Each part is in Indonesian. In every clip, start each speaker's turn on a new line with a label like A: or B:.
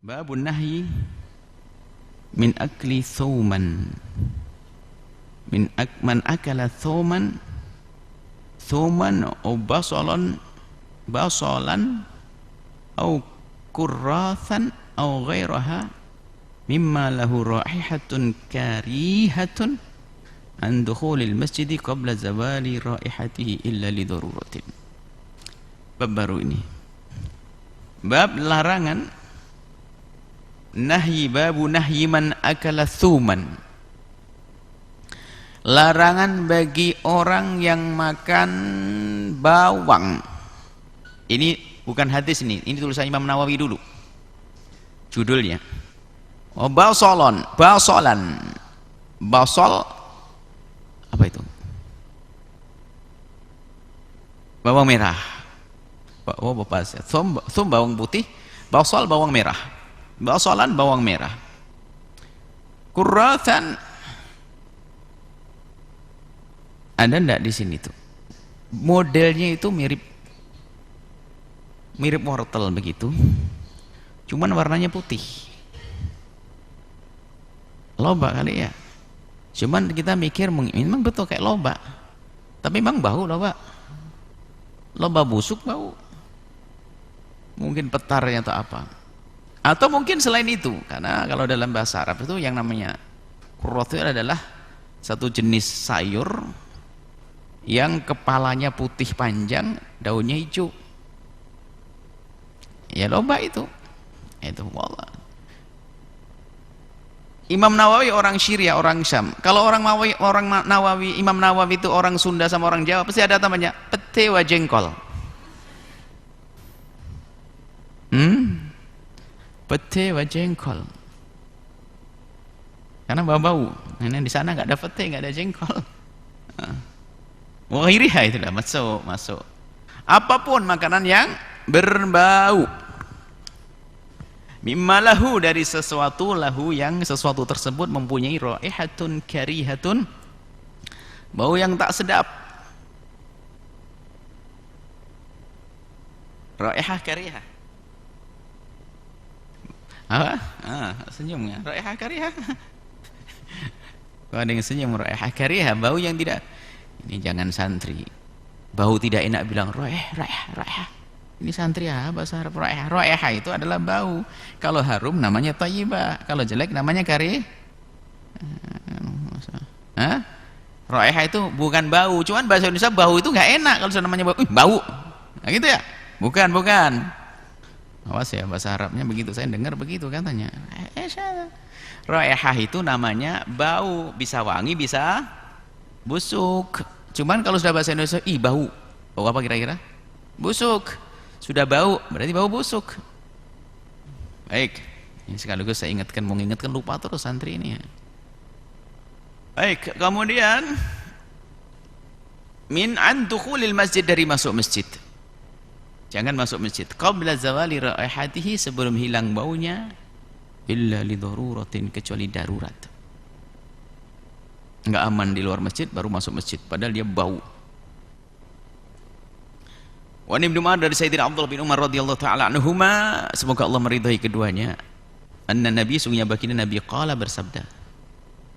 A: Babun nahyi min akli thuman man akala thuman au basalan au kurrathan au ghairaha mimma lahu raihatun karihatun an dukhulil masjidi qabla zawali raihatihi illa li daruratin. Bab baru ini, bab larangan nahyi, babu nahyi man akala thuman, larangan bagi orang yang makan bawang. Ini bukan hadis, ini tulisan Imam Nawawi dulu judulnya. Oh, basalan, basal apa itu? Bawang merah. Oh, bapak, thum bawang putih, basal bawang merah, basalan bawang merah, kurrathan ada ndak di sini tuh? Modelnya itu mirip wortel begitu, cuman warnanya putih. Loba kali ya. Cuman kita mikir memang betul kayak loba, tapi memang bau loba. Loba busuk bau. Mungkin petarnya atau apa. Atau mungkin selain itu, karena kalau dalam bahasa Arab itu yang namanya kurrat itu adalah satu jenis sayur yang kepalanya putih panjang, daunnya hijau. Ya loba itu wallah. Imam Nawawi orang Syria, orang Syam. Kalau Imam Nawawi itu orang Sunda sama orang Jawa, pasti ada namanya pete wa jengkol. Pete wa jengkol. Karena bau-bau. Nah, di sana nggak ada pete, nggak ada jengkol. Wahiriha itu dah masuk. Apapun makanan yang berbau. Mimma lahu, dari sesuatu lahu yang sesuatu tersebut mempunyai raihatun karihatun, bau yang tak sedap. Raihah karihah. Apa? Senyumnya. Raihah karihah. Kalau ada yang senyum, raihah karihah, bau yang tidak. Ini jangan santri. Bau tidak enak bilang raihah. Ini santri ya, bahasa Arab raihah. Raihah itu adalah bau. Kalau harum namanya thayyibah, kalau jelek namanya karih. Raihah itu bukan bau, cuman bahasa Indonesia bau itu nggak enak kalau namanya bau. Bau. Nah, gitu ya? Bukan. Awas ya, bahasa Arabnya begitu, saya dengar begitu katanya. Raihah itu namanya bau, bisa wangi, bisa busuk. Cuman kalau sudah bahasa Indonesia, bau. Bau apa kira-kira? Busuk. Sudah bau, berarti bau busuk. Baik, ini sekaligus saya ingatkan, mau ingatkan lupa terus santri ini ya. Baik, kemudian min an dukhulil masjid, dari masuk masjid. Jangan masuk masjid qabla zawali raihatihi, sebelum hilang baunya, illa li daruratin, kecuali darurat. Enggak aman di luar masjid baru masuk masjid padahal dia bau. Wa Ibnu Umar, dari Sayyidina Abdullah bin Umar radhiyallahu taala anhuma, semoga Allah meridhai keduanya, anna nabi, sungguhnya baginda Nabi, qala, bersabda,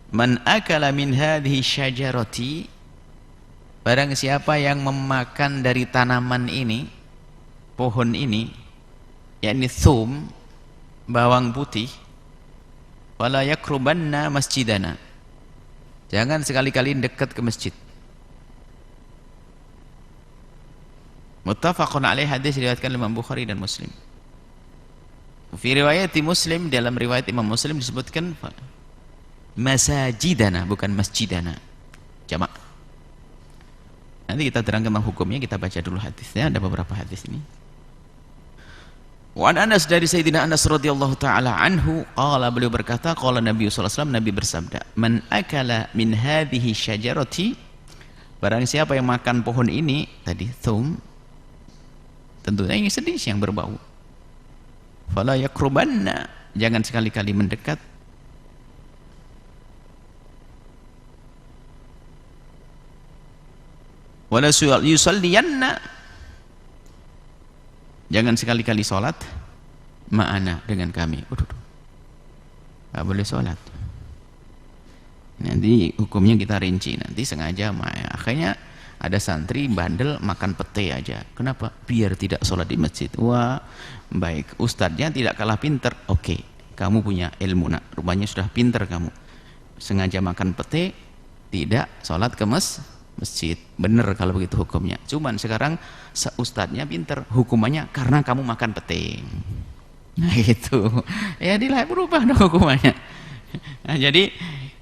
A: man akala min hadhihi syajarati, barang siapa yang memakan dari tanaman ini, pohon ini, yakni thum, bawang putih, wala yakrubanna masjidana, jangan sekali-kali dekat ke masjid. Muttafaqun alaih, hadis diriwayatkan Imam Bukhari dan Muslim. Fi riwayat Muslim, dalam riwayat Imam Muslim disebutkan masajidana, bukan masjidana, jamak. Nanti kita terangkan tentang hukumnya, kita baca dulu hadisnya, ada beberapa hadis ini. Wa Anas, dari Sayyidina Anas radhiyallahu taala anhu, qala, beliau berkata, qala Nabi sallallahu alaihi wasallam, Nabi bersabda, man akala min hadhihi syajarati, barang siapa yang makan pohon ini tadi, thum, tentunya ini sedih yang berbau, fala yakrubanna, jangan sekali-kali mendekat, wala yusalliyanna, jangan sekali-kali sholat, ma'ana, dengan kami. Nggak boleh sholat. Nanti hukumnya kita rinci, nanti sengaja akhirnya ada santri bandel makan pete aja. Kenapa? Biar tidak sholat di masjid. Wah, baik, ustadznya tidak kalah pinter. Oke, kamu punya ilmu, nak, rupanya sudah pinter kamu. Sengaja makan pete, tidak sholat ke masjid. Bener kalau begitu hukumnya. Cuman sekarang ustadznya pinter, hukumannya karena kamu makan pete. Nah gitu, ya berubah dong hukumannya. Nah, jadi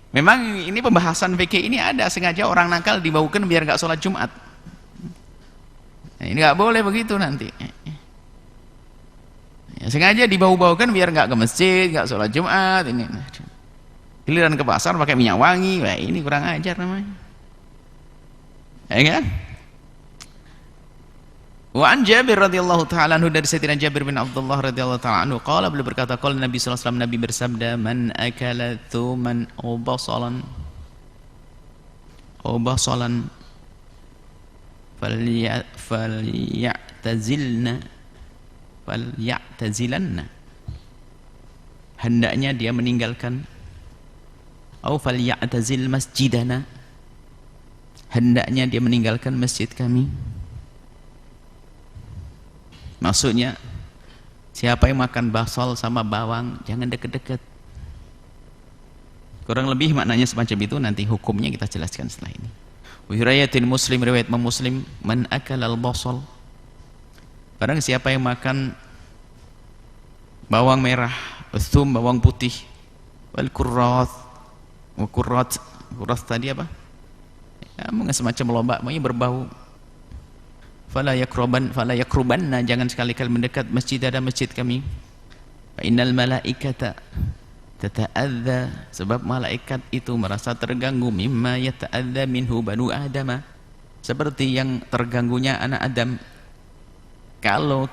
A: memang ini pembahasan fikih ini ada, sengaja orang nakal dibaukan biar nggak sholat Jumat. Nah, ini nggak boleh begitu nanti. Ya, sengaja dibau-baukan biar nggak ke masjid, nggak sholat Jumat. Ini giliran ke pasar pakai minyak wangi, wah ini kurang ajar namanya. Ya kan? Wa an Jabir radhiyallahu taala anhu, dari Sayyidina Jabir bin Abdullah radhiyallahu taala anhu qala, beliau berkata, qala Nabi sallallahu alaihi wasallam, Nabi bersabda, man akala thuman aw basalan falyatazilanna, hendaknya dia meninggalkan, aw falyatazil masjidana, hendaknya dia meninggalkan masjid kami. Maksudnya siapa yang makan basal sama bawang jangan deket-deket. Kurang lebih maknanya semacam itu, nanti hukumnya kita jelaskan setelah ini. Wihrayatin Muslim, riwayat Muslim, man akal al-basal, barang siapa yang makan bawang merah, thum, bawang putih, wal kurrat, kurrat tadi apa? Ya, semacam lobak, makanya berbau. Fala yakrubanna, jangan sekali-kali mendekat masjid, ada masjid kami. Fa innal malaikata tata'adza, sebab malaikat itu merasa terganggu, mimma yata'adza minhu banu adama, seperti yang terganggunya anak Adam. Kalau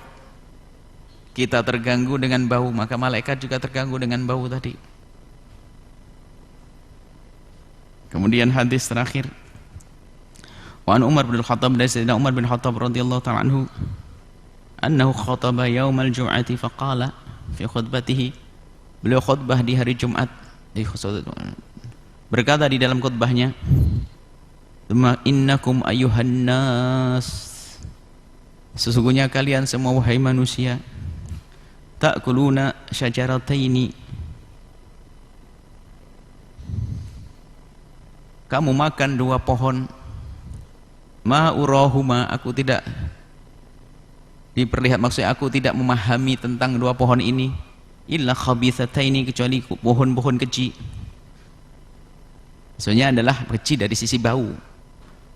A: kita terganggu dengan bau, maka malaikat juga terganggu dengan bau tadi. Kemudian hadis terakhir, wa an Umar bin Khattab, dari Sayyidina Umar bin Khattab radhiyallahu ta'ala anhu, annahu khataba yaumal jum'ati faqala fi khutbatihi, beliau khutbah di hari Jumat, berkata di dalam khutbahnya, "Tsumma innakum ayyuhan nas", sesungguhnya kalian semua wahai manusia, ta'kuluna syajarataini, kamu makan dua pohon, ma urahuma, aku tidak diperlihat, maksudnya aku tidak memahami tentang dua pohon ini, illa khabithataini, kecuali pohon-pohon keji. Maksudnya adalah keji dari sisi bau,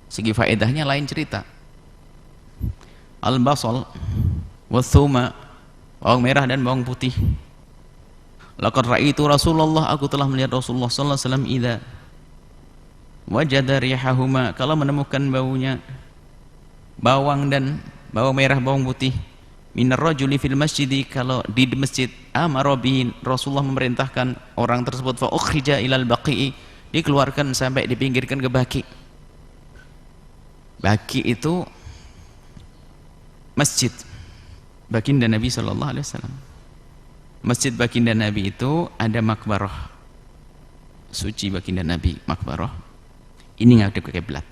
A: segi faedahnya lain cerita. Al-basal wa thuma, bawang merah dan bawang putih. Laqad ra'aitu Rasulullah, aku telah melihat Rasulullah sallallahu alaihi wasallam, idza wajada rihahuma, kalau menemukan baunya bawang dan bawang merah, bawang putih, minar rajuli fil masjid, kalau di masjid, amara bihi, Rasulullah memerintahkan orang tersebut, fa ukhrija ilal baqi'i, dikeluarkan sampai dipinggirkan ke baqi. Baqi itu masjid baginda Nabi sallallahu alaihi wasallam. Masjid baginda Nabi itu ada makbarah suci baginda Nabi, makbarah ini ngadep ke kiblat.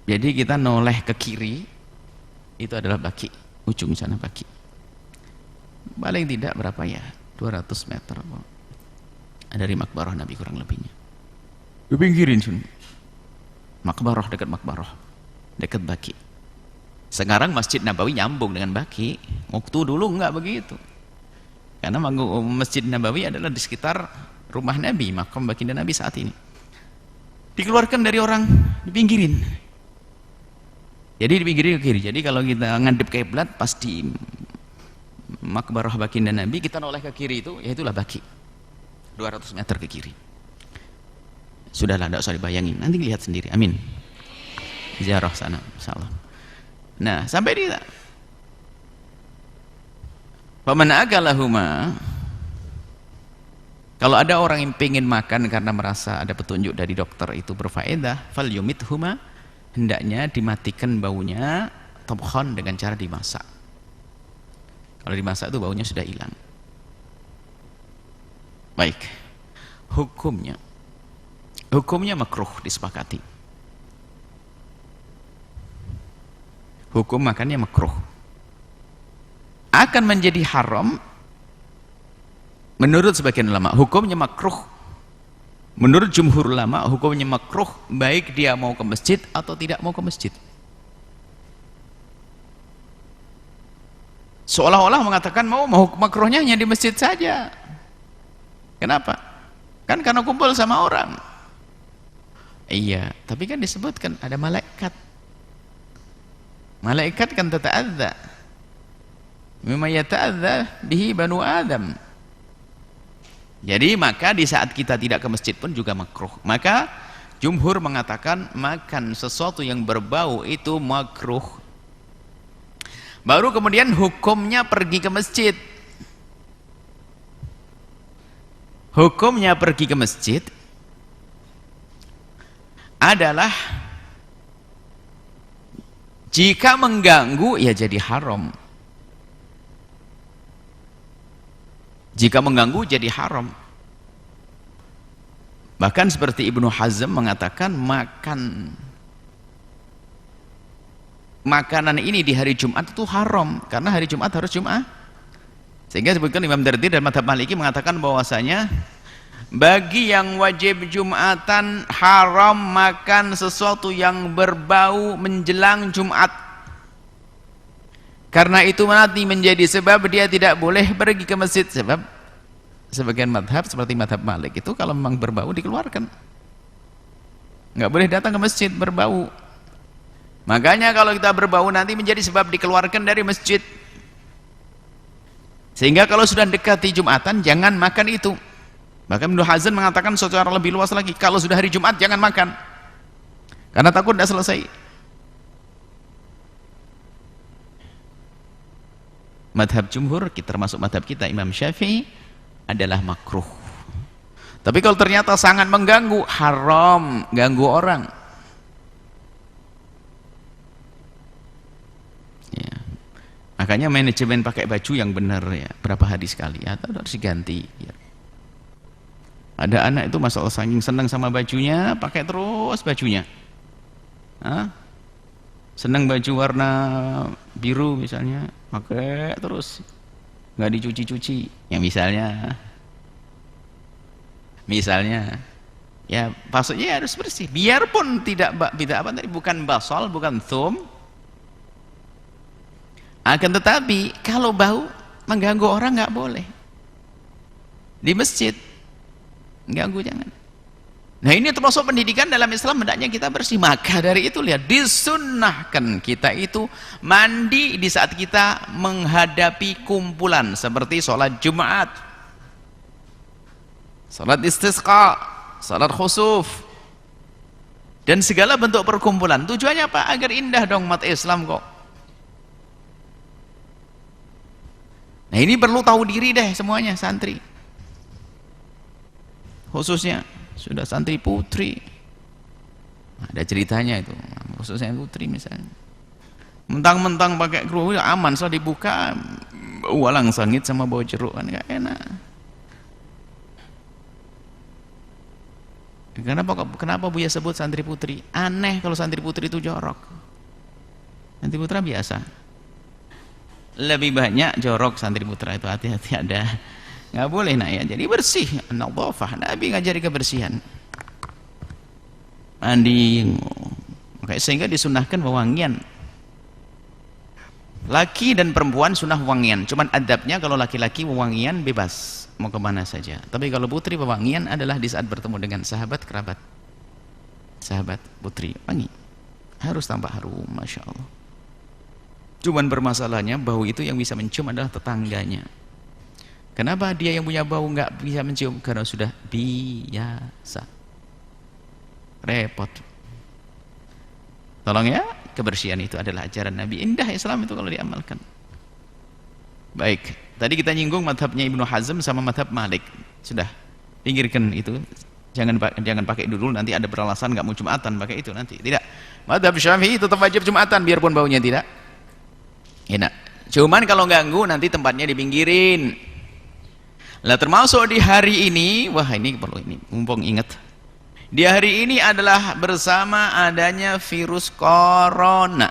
A: Jadi kita noleh ke kiri, itu adalah baqi, ujung sana baqi. Paling tidak berapa ya, 200 meter dari makbarah Nabi kurang lebihnya. Dipinggirin sini, makbarah, dekat makbarah, dekat baqi. Sekarang Masjid Nabawi nyambung dengan baqi, waktu dulu enggak begitu. Karena Masjid Nabawi adalah di sekitar rumah Nabi, makam baginda Nabi saat ini. Dikeluarkan dari orang, dipinggirin. Jadi dipinggirin ke kiri. Jadi kalau kita ngadep ke kiblat pas di makbarah baginda Nabi, kita noleh ke kiri itu, ya itulah baqi. 200 meter ke kiri. Sudahlah, tidak usah dibayangin. Nanti lihat sendiri. Amin. Ziarah sana, insyaallah. Nah, sampai di faman akalahuma, kalau ada orang yang pengen makan karena merasa ada petunjuk dari dokter itu berfaedah, fal yumithuma, hendaknya dimatikan baunya, tabkhan, dengan cara dimasak. Kalau dimasak itu baunya sudah hilang. Baik, hukumnya makruh disepakati. Hukum makannya makruh. Akan menjadi haram menurut sebagian ulama. Hukumnya makruh. Menurut jumhur ulama, hukumnya makruh baik dia mau ke masjid atau tidak mau ke masjid. Seolah-olah mengatakan mau makruhnya hanya di masjid saja. Kenapa? Kan karena kumpul sama orang. Iya, tapi kan disebutkan ada malaikat. Malaikat kan tata'adza mimma yata'adza bihi banu Adam. Jadi maka di saat kita tidak ke masjid pun juga makruh. Maka jumhur mengatakan makan sesuatu yang berbau itu makruh. Baru kemudian hukumnya pergi ke masjid. Hukumnya pergi ke masjid adalah jika mengganggu ya jadi haram. Jika mengganggu jadi haram. Bahkan seperti Ibnu Hazm mengatakan makanan ini di hari Jumat itu haram karena hari Jumat harus Jumat. Sehingga sebutkan Imam Dardi dan Madhab Maliki mengatakan bahwasanya bagi yang wajib Jumatan haram makan sesuatu yang berbau menjelang Jumat. Karena itu nanti menjadi sebab dia tidak boleh pergi ke masjid. Sebab sebagian madhab seperti madhab Malik itu kalau memang berbau dikeluarkan, nggak boleh datang ke masjid berbau. Makanya kalau kita berbau nanti menjadi sebab dikeluarkan dari masjid. Sehingga kalau sudah dekati Jumatan jangan makan itu. Bahkan Ibnu Hazm mengatakan secara lebih luas lagi, kalau sudah hari Jumat jangan makan karena takut tidak selesai. Madhab jumhur, termasuk madhab kita Imam Syafi'i, adalah makruh. Tapi kalau ternyata sangat mengganggu, haram, ganggu orang, ya. Makanya manajemen pakai baju yang benar ya, berapa hari sekali atau harus diganti ya. Ada anak itu masalah saking senang sama bajunya, pakai terus bajunya. Hah? Senang baju warna biru misalnya, pakai terus, nggak dicuci-cuci. Ya misalnya, ya maksudnya harus bersih. Biarpun tidak apa tadi, bukan basol, bukan thum. Akan tetapi kalau bau mengganggu orang nggak boleh. Di masjid ganggu jangan. Nah ini termasuk pendidikan dalam Islam, hendaknya kita bersih. Maka dari itu lihat, disunnahkan kita itu mandi di saat kita menghadapi kumpulan seperti sholat Jumat, sholat istisqa, sholat khusuf, dan segala bentuk perkumpulan. Tujuannya apa? Agar indah dong umat Islam kok. Nah ini perlu tahu diri deh semuanya, santri khususnya. Sudah santri putri, ada ceritanya itu, khususnya putri misalnya, mentang-mentang pakai kerudung aman, setelah dibuka walang sangit sama bau jeruk, kan gak enak. Kenapa Buya sebut santri putri? Aneh kalau santri putri itu jorok. Santri putra biasa, lebih banyak jorok santri putra itu, hati-hati ada. Nggak boleh nak ya, jadi bersih. Nadhafah, Nabi ngajari kebersihan, mandi. Sehingga disunahkan wewangian. Laki dan perempuan sunah wewangian, cuman adabnya kalau laki-laki wewangian bebas mau kemana saja, tapi kalau putri wewangian adalah di saat bertemu dengan sahabat kerabat. Sahabat putri wangi, harus tampak harum, Masya Allah. Cuman bermasalahnya bau itu yang bisa mencium adalah tetangganya. Kenapa dia yang punya bau nggak bisa mencium? Karena sudah biasa. Repot. Tolong ya, kebersihan itu adalah ajaran Nabi. Indah Islam itu kalau diamalkan. Baik, tadi kita nyinggung madhabnya Ibnu Hazm sama madhab Malik. Sudah, pinggirkan itu. Jangan pakai dulu, nanti ada beralasan nggak mau Jumatan pakai itu nanti. Tidak. Madhab Syafi'i tetap wajib Jumatan biarpun baunya tidak Enak. Cuman kalau ganggu nanti tempatnya dipinggirin. Lah termasuk di hari ini, wah ini perlu ini, mumpung ingat. Di hari ini adalah bersama adanya virus corona.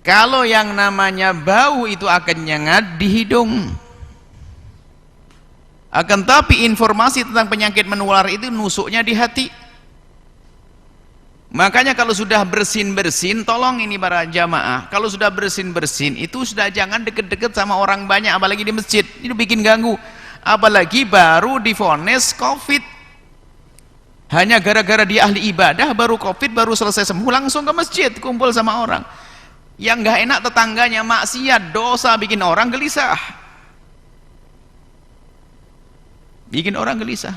A: Kalau yang namanya bau itu akan nyengat di hidung. Akan tapi informasi tentang penyakit menular itu nusuknya di hati. Makanya kalau sudah bersin-bersin, tolong ini para jamaah, kalau sudah bersin-bersin itu sudah jangan deket-deket sama orang banyak, apalagi di masjid, itu bikin ganggu. Apalagi baru divonis COVID, hanya gara-gara dia ahli ibadah, baru COVID, baru selesai sembuh langsung ke masjid, kumpul sama orang. Yang gak enak tetangganya, maksiat, dosa, bikin orang gelisah, bikin orang gelisah.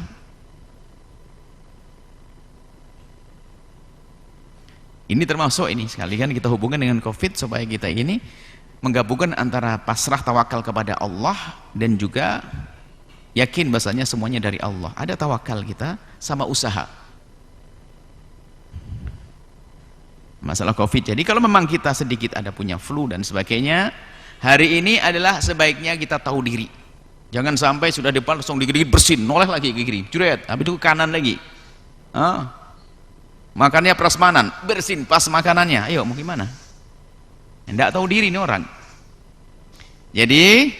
A: Ini termasuk ini, sekalian kita hubungkan dengan COVID supaya kita ini menggabungkan antara pasrah tawakal kepada Allah dan juga yakin bahasanya semuanya dari Allah. Ada tawakal kita sama usaha. Masalah COVID. Jadi kalau memang kita sedikit ada punya flu dan sebagainya, hari ini adalah sebaiknya kita tahu diri. Jangan sampai sudah depan langsung digigit bersin, noleh lagi gigi, juret, habis itu kanan lagi. Makannya prasmanan, bersin pas makanannya. Ayo mau gimana? Tidak tahu diri ini orang. Jadi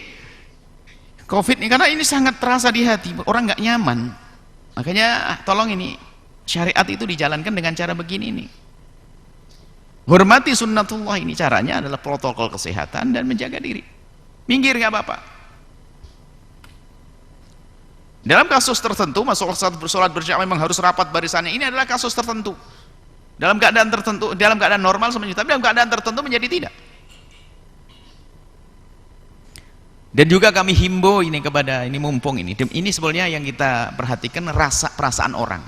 A: COVID ini karena ini sangat terasa di hati, orang nggak nyaman. Makanya tolong ini syariat itu dijalankan dengan cara begini ini. Hormati sunnatullah, ini caranya adalah protokol kesehatan dan menjaga diri. Minggir nggak apa-apa. Dalam kasus tertentu, masalah sholat berjamaah memang harus rapat barisannya. Ini adalah kasus tertentu. Dalam keadaan tertentu, dalam keadaan normal sebenarnya, tapi dalam keadaan tertentu menjadi tidak. Dan juga kami himbau ini kepada ini mumpung ini sebenarnya yang kita perhatikan perasaan orang.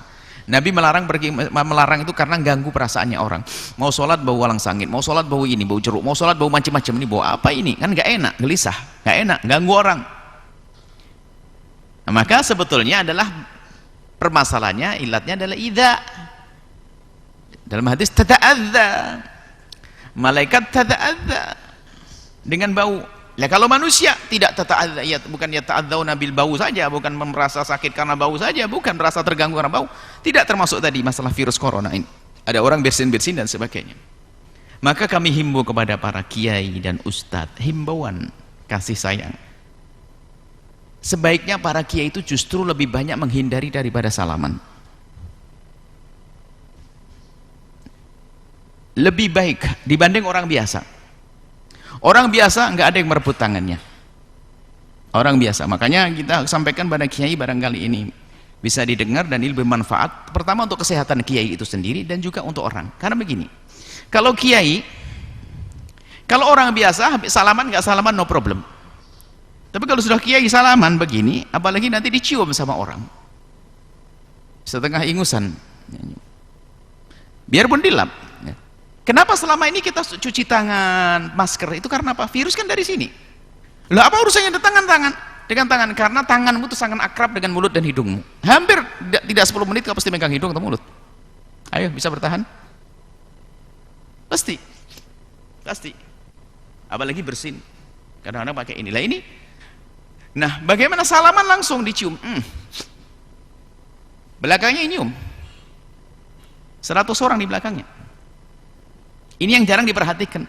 A: Nabi melarang itu karena ganggu perasaannya orang. Mau sholat bau walang sangit, mau sholat bau ini, bau jeruk, mau sholat bau macam-macam, ini bau apa ini? Kan nggak enak, gelisah, nggak enak, ganggu orang. Nah, maka sebetulnya adalah permasalahannya, ilatnya adalah idza. Dalam hadis tata'adza, malaikat tata'adza dengan bau. Ya kalau manusia tidak tata'adza, ya bukan ya ta'adzau nabil bau saja, bukan merasa sakit karena bau saja, bukan merasa terganggu karena bau, tidak termasuk tadi masalah virus corona ini. Ada orang bersin-bersin dan sebagainya. Maka kami himbau kepada para kiai dan ustadz, himbauan kasih sayang. Sebaiknya para kiai itu justru lebih banyak menghindari daripada salaman. Lebih baik dibanding orang biasa. Orang biasa nggak ada yang merebut tangannya. Orang biasa. Makanya kita sampaikan pada kiai barangkali ini bisa didengar dan ini lebih bermanfaat. Pertama untuk kesehatan kiai itu sendiri dan juga untuk orang. Karena begini, kalau kiai, kalau orang biasa salaman nggak salaman no problem. Tapi kalau sudah kiai salaman begini, apalagi nanti dicium sama orang, setengah ingusan, biarpun dilap. Kenapa selama ini kita cuci tangan, masker itu karena apa? Virus kan dari sini. Lah apa urusannya dengan tangan? Dengan tangan, karena tanganmu itu sangat akrab dengan mulut dan hidungmu. Hampir tidak 10 menit kau pasti megang hidung atau mulut. Ayo, bisa bertahan? Pasti. Apalagi bersin. Kadang-kadang pakai inilah ini. Nah, bagaimana salaman langsung dicium? Belakangnya nyium. 100 orang di belakangnya. Ini yang jarang diperhatikan.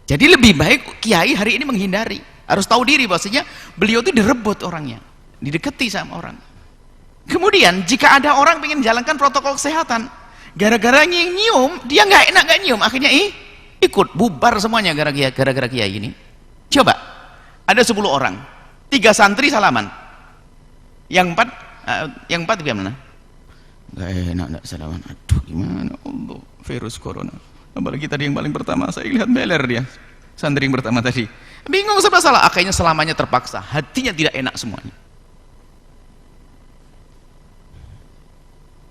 A: Jadi lebih baik kiai hari ini menghindari. Harus tahu diri bahwasanya beliau itu direbut orangnya, didekati sama orang. Kemudian jika ada orang ingin jalankan protokol kesehatan, gara-gara nyium, dia nggak enak nggak nyium, akhirnya ikut bubar semuanya gara-gara kiai ini. Coba, ada 10 orang, 3 santri salaman, yang 4 gimana? Nggak enak nggak salaman. Aduh gimana Allah, virus corona. Apalagi tadi yang paling pertama saya lihat beler dia, santri yang pertama tadi bingung serba salah, akhirnya selamanya terpaksa, hatinya tidak enak semuanya.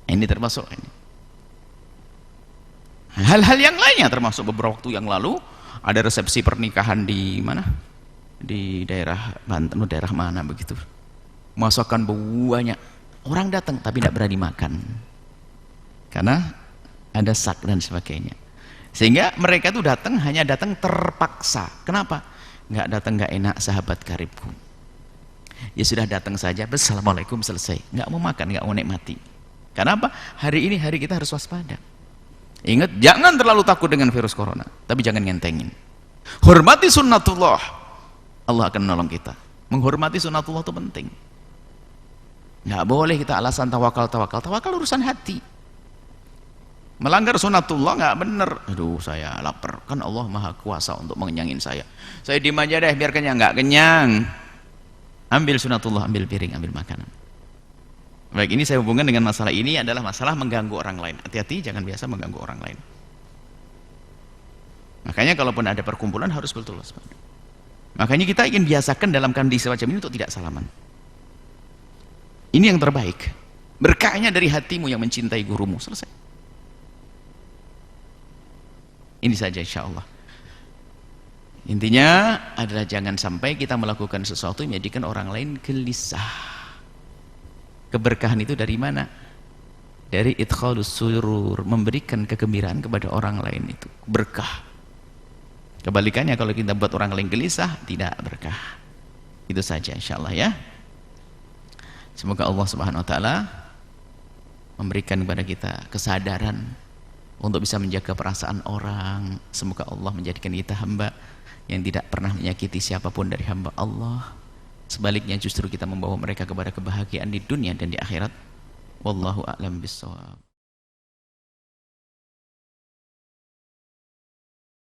A: Ini termasuk ini. Hal-hal yang lainnya termasuk beberapa waktu yang lalu ada resepsi pernikahan di mana? Di daerah Banten, daerah mana begitu. Masakan banyak, orang datang tapi tidak berani makan karena ada sak dan sebagainya. Sehingga mereka itu datang hanya datang terpaksa. Kenapa? Nggak datang nggak enak sahabat karibku. Ya sudah datang saja, assalamualaikum, selesai. Nggak mau makan, nggak mau nikmati. Karena apa? Hari ini hari kita harus waspada. Ingat, jangan terlalu takut dengan virus corona, tapi jangan ngentengin. Hormati sunnatullah, Allah akan menolong kita. Menghormati sunnatullah itu penting. Nggak boleh kita alasan tawakal. Tawakal urusan hati. Melanggar sunnatullah nggak bener. Aduh, saya lapar, kan Allah maha kuasa untuk mengenyangin saya. Saya diem aja deh biar kenyang. Nggak kenyang. Ambil sunnatullah, ambil piring, ambil makanan. Baik, ini saya hubungkan dengan masalah ini adalah masalah mengganggu orang lain. Hati-hati, jangan biasa mengganggu orang lain. Makanya kalaupun ada perkumpulan harus betul waspada. Makanya kita ingin biasakan dalam kondisi semacam ini untuk tidak salaman. Ini yang terbaik. Berkahnya dari hatimu yang mencintai gurumu. Selesai. Ini saja insya Allah. Intinya adalah jangan sampai kita melakukan sesuatu yang menjadikan orang lain gelisah. Keberkahan itu dari mana? Dari idkhalus surur, memberikan kegembiraan kepada orang lain itu berkah. Kebalikannya kalau kita buat orang lain gelisah, tidak berkah. Itu saja insyaallah ya. Semoga Allah Subhanahu wa taala memberikan kepada kita kesadaran untuk bisa menjaga perasaan orang. Semoga Allah menjadikan kita hamba yang tidak pernah menyakiti siapapun dari hamba Allah. Sebaliknya justru kita membawa mereka kepada kebahagiaan di dunia dan di akhirat. Wallahu a'lam bishawab.